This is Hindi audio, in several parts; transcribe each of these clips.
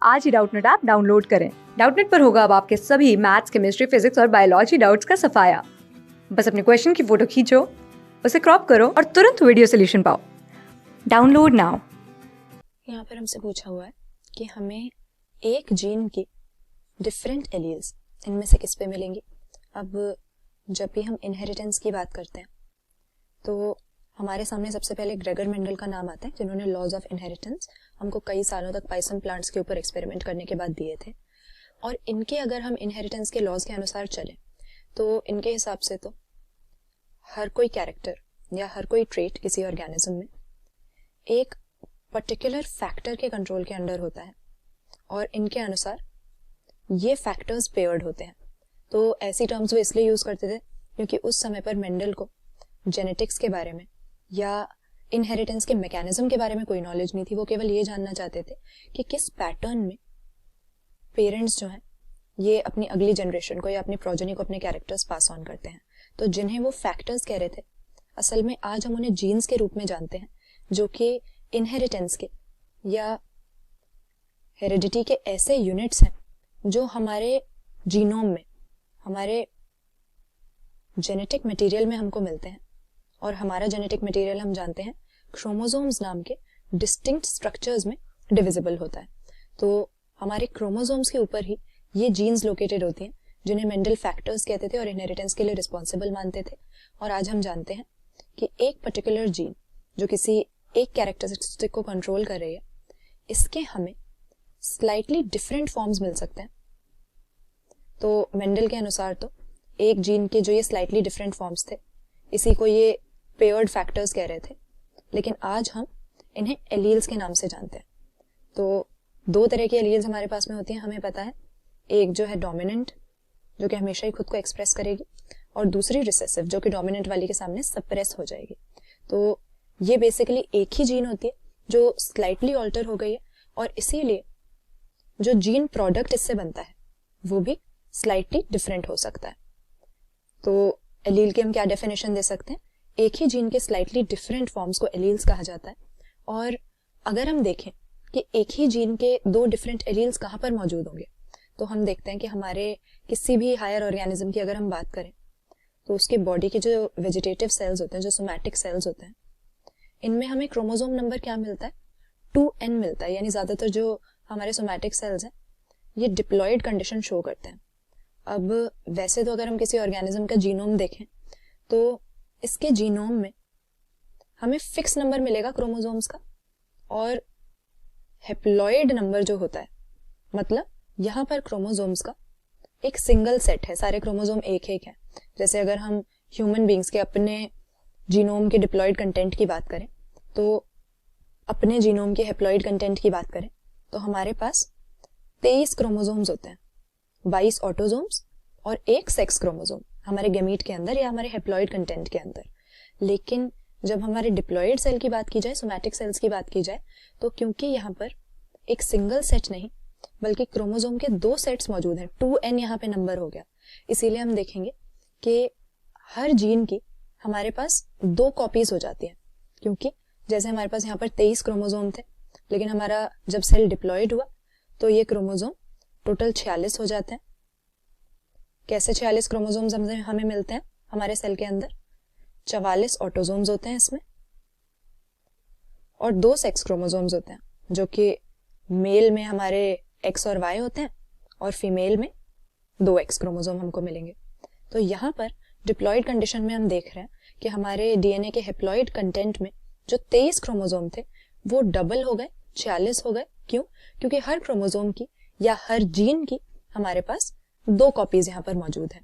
आज ही डाउटनेट ऐप डाउनलोड करें। डाउटनेट पर होगा अब आपके सभी मैथ्स, केमिस्ट्री, फिजिक्स और बायोलॉजी डाउट्स का सफाया। बस अपने क्वेश्चन की फोटो खींचो, उसे क्रॉप करो और तुरंत वीडियो सोल्यूशन पाओ। Download now. यहाँ पर हमसे पूछा हुआ है कि हमें एक जीन की डिफरेंट एलील्स इनमें से किस पे मिलेंगी। अब जब भी हम इनहेरिटेंस की बात करते हैं तो हमारे सामने सबसे पहले ग्रेगर मेंडल का नाम आता है, जिन्होंने लॉज ऑफ इनहेरिटेंस हमको कई सालों तक पाइसम प्लांट्स के ऊपर एक्सपेरिमेंट करने के बाद दिए थे। और इनके अगर हम इनहेरिटेंस के लॉज के अनुसार चलें तो इनके हिसाब से तो हर कोई कैरेक्टर या हर कोई ट्रेट किसी ऑर्गेनिज्म में एक पर्टिकुलर फैक्टर के कंट्रोल के अंडर होता है और इनके अनुसार ये फैक्टर्स पेयर्ड होते हैं। तो ऐसी टर्म्स वो इसलिए यूज करते थे क्योंकि उस समय पर मेंडल को जेनेटिक्स के बारे में या इनहेरिटेंस के मैकेनिज्म के बारे में कोई नॉलेज नहीं थी। वो केवल ये जानना चाहते थे कि किस पैटर्न में पेरेंट्स जो हैं ये अपनी अगली जनरेशन को या अपनी प्रोजेनी को अपने कैरेक्टर्स पास ऑन करते हैं। तो जिन्हें वो फैक्टर्स कह रहे थे, असल में आज हम उन्हें जीन्स के रूप में जानते हैं, जो कि इनहेरिटेंस के या हेरिडिटी के ऐसे यूनिट्स हैं जो हमारे जीनोम में, हमारे जेनेटिक मटेरियल में हमको मिलते हैं। और हमारा जेनेटिक मटेरियल हम जानते हैं क्रोमोसोम्स नाम के डिस्टिंक्ट स्ट्रक्चर्स में डिविजिबल होता है। तो हमारे क्रोमोसोम्स के ऊपर ही ये जीन्स लोकेटेड होती हैं जिन्हें मेंडल फैक्टर्स कहते थे और इनहेरिटेंस के लिए रिस्पॉन्सिबल मानते थे। और आज हम जानते हैं कि एक पर्टिकुलर जीन जो किसी एक कैरेक्टरिस्टिक को कंट्रोल कर रही है, इसके हमें स्लाइटली डिफरेंट फॉर्म्स मिल सकते हैं। तो मेंडल के अनुसार तो एक जीन के जो ये स्लाइटली डिफरेंट फॉर्म्स थे, इसी को ये पेयर्ड फैक्टर्स कह रहे थे, लेकिन आज हम इन्हें एलील्स के नाम से जानते हैं। तो दो तरह की एलील्स हमारे पास में होती हैं, हमें पता है। एक जो है डोमिनेंट, जो कि हमेशा ही खुद को एक्सप्रेस करेगी, और दूसरी रिसेसिव, जो कि डोमिनेंट वाली के सामने सप्रेस हो जाएगी। तो ये बेसिकली एक ही जीन होती है जो स्लाइटली ऑल्टर हो गई है, और इसीलिए जो जीन प्रोडक्ट इससे बनता है वो भी स्लाइटली डिफरेंट हो सकता है। तो एलील की हम क्या डेफिनेशन दे सकते हैं? एक ही जीन के स्लाइटली डिफरेंट फॉर्म्स को एलील्स कहा जाता है। और अगर हम देखें कि एक ही जीन के दो डिफरेंट एलील्स कहाँ पर मौजूद होंगे, तो हम देखते हैं कि हमारे किसी भी हायर ऑर्गेनिज्म की अगर हम बात करें तो उसके बॉडी के जो वेजिटेटिव सेल्स होते हैं, जो सोमैटिक सेल्स होते हैं, इनमें हमें क्रोमोसोम नंबर क्या मिलता है? 2n मिलता है। यानी ज्यादातर जो हमारे सोमैटिक सेल्स हैं ये डिप्लॉयड कंडीशन शो करते हैं। अब वैसे तो अगर हम किसी ऑर्गेनिज्म का जीनोम देखें तो इसके जीनोम में हमें फिक्स नंबर मिलेगा क्रोमोसोम्स का, और हेप्लॉइड नंबर जो होता है, मतलब यहाँ पर क्रोमोसोम्स का एक सिंगल सेट है, सारे क्रोमोसोम एक एक हैं। जैसे अगर हम ह्यूमन बींग्स के अपने जीनोम के डिप्लॉयड कंटेंट की बात करें, तो अपने जीनोम के हेप्लॉइड कंटेंट की बात करें तो हमारे पास 23 क्रोमोसोम्स होते हैं, 22 ऑटोसोम्स और एक सेक्स क्रोमोसोम हमारे गैमीट के अंदर या हमारे हेप्लॉइड कंटेंट के अंदर। लेकिन जब हमारे डिप्लॉयड सेल की बात की जाए, सोमैटिक सेल्स की बात की जाए, तो क्योंकि यहाँ पर एक सिंगल सेट नहीं बल्कि क्रोमोसोम के दो सेट्स मौजूद हैं, 2n यहाँ पे नंबर हो गया, इसीलिए हम देखेंगे कि हर जीन की हमारे पास दो कॉपीज हो जाती हैं। क्योंकि जैसे हमारे पास यहाँ पर 23 क्रोमोसोम थे, लेकिन हमारा जब सेल डिप्लॉयड हुआ तो ये क्रोमोसोम टोटल 46 हो जाते हैं। कैसे 46 क्रोमोसोम्स हमें मिलते हैं हमारे सेल के अंदर? 44 ऑटोसोम्स होते हैं इसमें, और 2 सेक्स क्रोमोसोम्स होते हैं, जो कि मेल में हमारे X और Y होते हैं और फीमेल में 2X क्रोमोसोम हमको मिलेंगे। तो यहाँ पर डिप्लॉयड कंडीशन में हम देख रहे हैं कि हमारे डीएनए के हेप्लॉइड कंटेंट में जो 23 क्रोमोसोम थे वो डबल हो गए, 46 हो गए। क्यों? क्योंकि हर क्रोमोसोम की या हर जीन की हमारे पास दो कॉपीज यहाँ पर मौजूद है।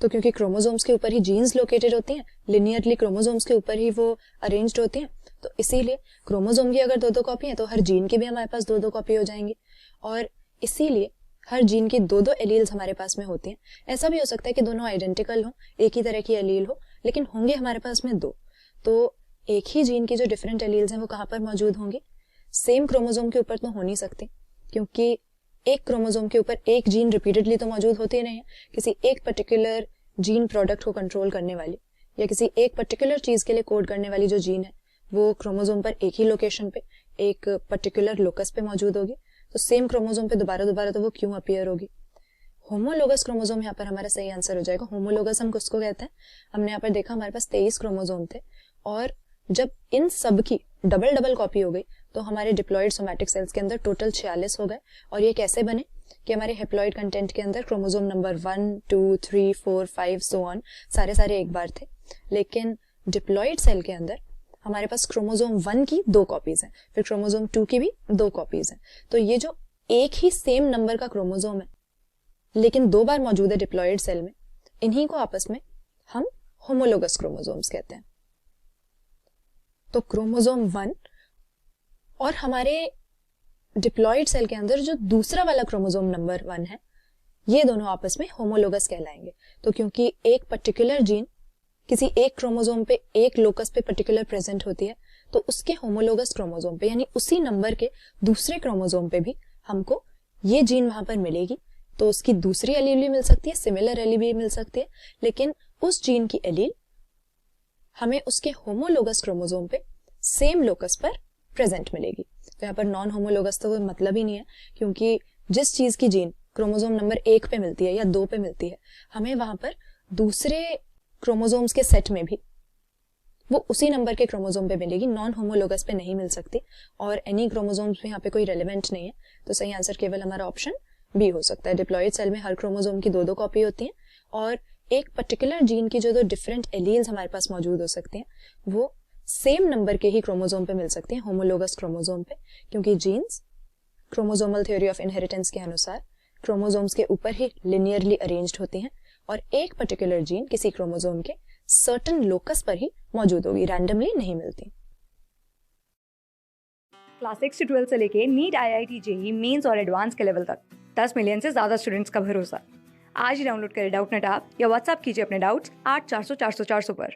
तो क्योंकि क्रोमोसोम्स के ऊपर ही जीन्स लोकेटेड होती हैं, लिनियरली क्रोमोसोम्स के ऊपर ही वो अरेंज्ड होती हैं, तो इसीलिए क्रोमोसोम की अगर दो कॉपी है तो हर जीन की भी हमारे पास दो कॉपी हो जाएंगी, और इसीलिए हर जीन की दो एलील्स हमारे पास में होती हैं। ऐसा भी हो सकता है कि दोनों आइडेंटिकल हो, एक ही तरह की एलील हो, लेकिन होंगे हमारे पास में दो। तो एक ही जीन की जो डिफरेंट एलील्स हैं वो कहाँ पर मौजूद होंगे? सेम क्रोमोसोम के ऊपर तो हो नहीं सकती, क्योंकि एक क्रोमोसोम के ऊपर एक जीन रिपीटेडली तो मौजूद होती नहीं है। किसी एक पर्टिकुलर जीन प्रोडक्ट को कंट्रोल करने वाली या किसी एक पर्टिकुलर चीज के लिए कोड करने वाली जो जीन है वो क्रोमोसोम पर एक ही लोकेशन पे, एक पर्टिकुलर लोकस पे मौजूद होगी। तो तो सेम क्रोमोसोम पे दोबारा दोबारा तो वो क्यों अपीयर होगी? होमोलोगस क्रोमोसोम यहाँ पर हमारा सही आंसर हो जाएगा। होमोलोगस हम किसको कहते हैं? हमने यहाँ पर देखा हमारे पास 23 क्रोमोसोम थे और जब इन सब की डबल डबल कॉपी हो गई तो हमारे डिप्लॉइड सोमैटिक सेल्स के अंदर टोटल 46 हो गए। और ये कैसे बने कि हमारे हेप्लॉइड कंटेंट के अंदर क्रोमोसोम नंबर 1, 2, 3, 4, 5 सो ऑन सारे एक बार थे, लेकिन डिप्लॉइड सेल के अंदर हमारे पास क्रोमोसोम 1 की 2 कॉपीज हैं, फिर क्रोमोसोम 2 की भी 2 कॉपीज हैं। तो ये जो एक ही सेम नंबर का क्रोमोसोम है लेकिन 2 बार मौजूद है डिप्लॉइड सेल में, इन्हीं को आपस में हम होमोलोगस क्रोमोसोम्स कहते हैं। तो क्रोमोसोम 1 और हमारे डिप्लॉइड सेल के अंदर जो दूसरा वाला क्रोमोसोम नंबर 1 है, ये दोनों आपस में होमोलोगस कहलाएंगे। तो क्योंकि एक पर्टिकुलर जीन किसी एक क्रोमोसोम पे एक लोकस पे पर्टिकुलर प्रेजेंट होती है, तो उसके होमोलोगस क्रोमोसोम पे यानी उसी नंबर के दूसरे क्रोमोसोम पे भी हमको ये जीन वहां पर मिलेगी। तो उसकी दूसरी एलील भी मिल सकती है, सिमिलर एलील भी मिल सकती है, लेकिन उस जीन की एलील हमें उसके होमोलोगस क्रोमोसोम पे सेम लोकस पर प्रेजेंट मिलेगी। तो यहाँ पर नॉन होमोलोगस तो कोई मतलब ही नहीं है, क्योंकि जिस चीज की जीन क्रोमोसोम नंबर 1 पे मिलती है या 2 पे मिलती है, हमें वहां पर दूसरे क्रोमोसोम्स के सेट में भी वो उसी नंबर के क्रोमोसोम पे मिलेगी, नॉन होमोलोगस पे नहीं मिल सकती। और एनी क्रोमोसोम्स में यहाँ पे कोई रेलेवेंट नहीं है, तो सही आंसर केवल हमारा ऑप्शन बी हो सकता है। डिप्लॉइड सेल में हर क्रोमोसोम की 2 कॉपी होती हैं और एक पर्टिकुलर जीन की जो 2 डिफरेंट एलील्स हमारे पास मौजूद हो सकती हैं, वो सेम नंबर के ही क्रोमोसोम पे मिल सकती हैं, होमोलोगस क्रोमोसोम पे, क्योंकि genes chromosomal theory of inheritance के अनुसार क्रोमोसोम्स के ऊपर ही लिनियरली अरेंज्ड होती हैं और एक पर्टिकुलर जीन किसी क्रोमोसोम के सर्टेन लोकस पर ही मौजूद होगी, रैंडमली नहीं मिलती। क्लास 6 से 12 से लेके नीट, IIT, JEE मेंस और एडवांस के लेवल तक 10 मिलियन से ज़्यादा स्टूडेंट्स का भरोसा। आज ही डाउनलोड करें डाउटनेट ऐप या व्हाट्सएप कीजिए अपने डाउट्स 8400 400 400 पर।